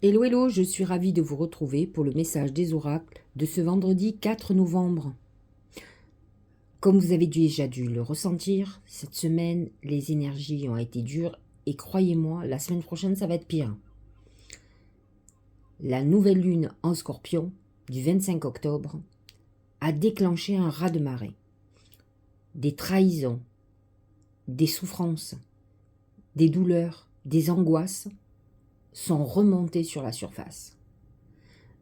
Hello, hello, je suis ravie de vous retrouver pour le message des oracles de ce vendredi 4 novembre. Comme vous avez déjà dû le ressentir, cette semaine, les énergies ont été dures et croyez-moi, la semaine prochaine, ça va être pire. La nouvelle lune en Scorpion du 25 octobre a déclenché un raz-de-marée. Des trahisons, des souffrances, des douleurs, des angoisses sont remontées sur la surface.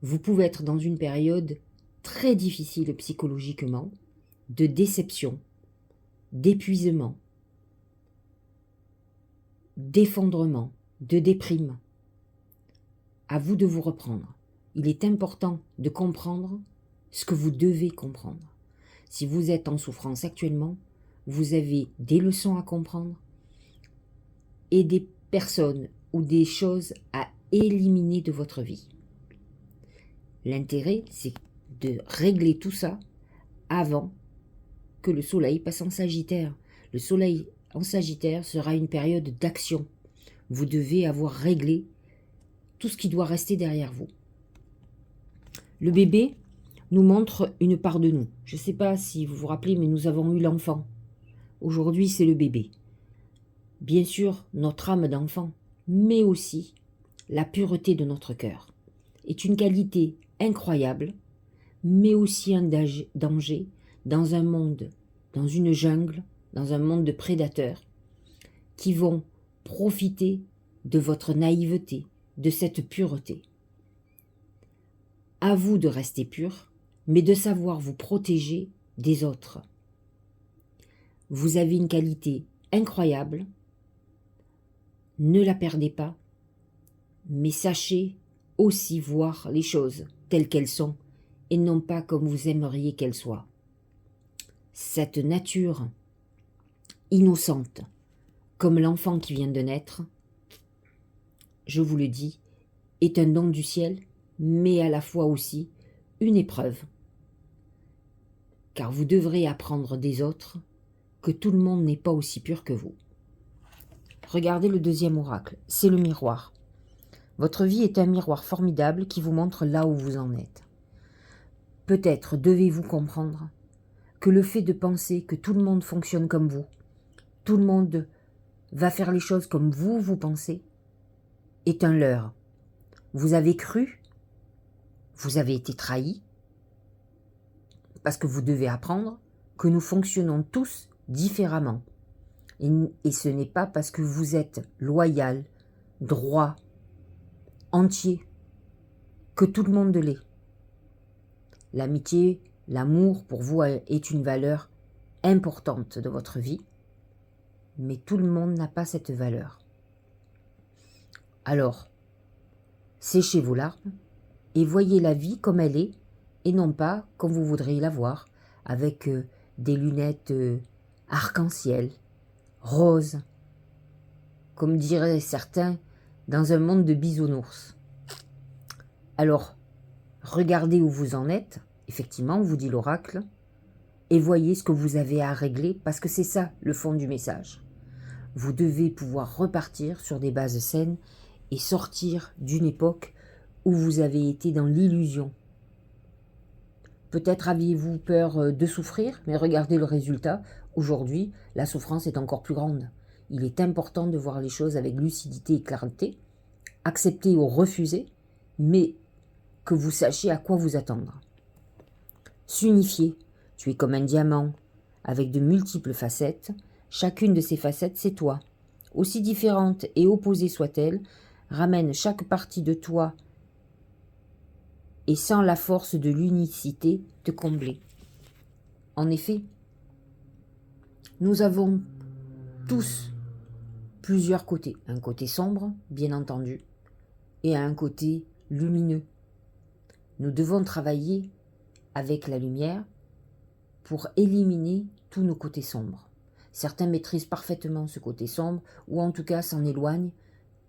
Vous pouvez être dans une période très difficile psychologiquement, de déception, d'épuisement, d'effondrement, de déprime. À vous de vous reprendre. Il est important de comprendre ce que vous devez comprendre. Si vous êtes en souffrance actuellement, vous avez des leçons à comprendre et des personnes ou des choses à éliminer de votre vie. L'intérêt, c'est de régler tout ça avant que le soleil passe en Sagittaire. Le soleil en Sagittaire sera une période d'action. Vous devez avoir réglé tout ce qui doit rester derrière vous. Le bébé nous montre une part de nous. Je ne sais pas si vous vous rappelez, mais nous avons eu l'enfant. Aujourd'hui, c'est le bébé. Bien sûr, notre âme d'enfant, mais aussi la pureté de notre cœur est une qualité incroyable, mais aussi un danger dans un monde, dans une jungle, dans un monde de prédateurs qui vont profiter de votre naïveté, de cette pureté. À vous de rester pur, mais de savoir vous protéger des autres. Vous avez une qualité incroyable, ne la perdez pas, mais sachez aussi voir les choses telles qu'elles sont et non pas comme vous aimeriez qu'elles soient. Cette nature innocente, comme l'enfant qui vient de naître, je vous le dis, est un don du ciel, mais à la fois aussi une épreuve. Car vous devrez apprendre des autres que tout le monde n'est pas aussi pur que vous. Regardez le deuxième oracle, c'est le miroir. Votre vie est un miroir formidable qui vous montre là où vous en êtes. Peut-être devez-vous comprendre que le fait de penser que tout le monde fonctionne comme vous, tout le monde va faire les choses comme vous pensez, est un leurre. Vous avez cru, vous avez été trahi, parce que vous devez apprendre que nous fonctionnons tous différemment. Et ce n'est pas parce que vous êtes loyal, droit, entier, que tout le monde l'est. L'amitié, l'amour pour vous est une valeur importante de votre vie, mais tout le monde n'a pas cette valeur. Alors, séchez vos larmes et voyez la vie comme elle est et non pas comme vous voudriez la voir, avec des lunettes arc-en-ciel, roses, comme diraient certains, dans un monde de bisounours. Alors, regardez où vous en êtes, effectivement, vous dit l'oracle, et voyez ce que vous avez à régler, parce que c'est ça le fond du message. Vous devez pouvoir repartir sur des bases saines et sortir d'une époque où vous avez été dans l'illusion. Peut-être aviez-vous peur de souffrir, mais regardez le résultat. Aujourd'hui, la souffrance est encore plus grande. Il est important de voir les choses avec lucidité et clarté, accepter ou refuser, mais que vous sachiez à quoi vous attendre. S'unifier, tu es comme un diamant, avec de multiples facettes. Chacune de ces facettes, c'est toi. Aussi différente et opposée soit-elle, ramène chaque partie de toi et sans la force de l'unicité te combler. En effet, nous avons tous plusieurs côtés. Un côté sombre, bien entendu, et un côté lumineux. Nous devons travailler avec la lumière pour éliminer tous nos côtés sombres. Certains maîtrisent parfaitement ce côté sombre, ou en tout cas s'en éloignent,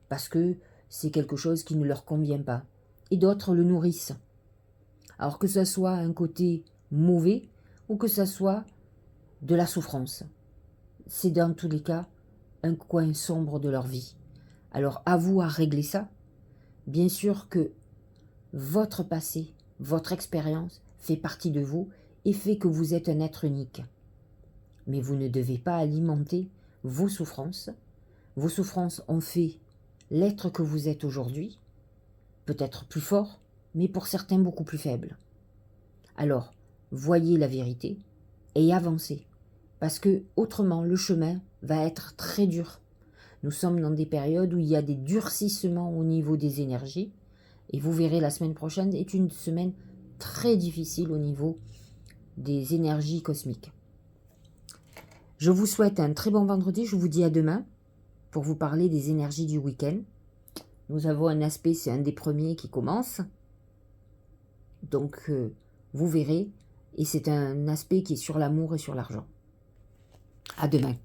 parce que c'est quelque chose qui ne leur convient pas. Et d'autres le nourrissent. Alors que ce soit un côté mauvais, ou que ce soit de la souffrance. C'est dans tous les cas un coin sombre de leur vie. Alors à vous à régler ça, Bien sûr que votre passé, votre expérience fait partie de vous et fait que vous êtes un être unique. Mais vous ne devez pas alimenter vos souffrances. Vos souffrances ont fait l'être que vous êtes aujourd'hui, peut-être plus fort, mais pour certains beaucoup plus faible. Alors, voyez la vérité et avancez, parce que autrement le chemin va être très dur. Nous sommes dans des périodes où il y a des durcissements au niveau des énergies, et vous verrez la semaine prochaine est une semaine très difficile au niveau des énergies cosmiques. Je vous souhaite un très bon vendredi, je vous dis à demain pour vous parler des énergies du week-end. Nous avons un aspect, c'est un des premiers qui commence, donc vous verrez, et c'est un aspect qui est sur l'amour et sur l'argent. À demain.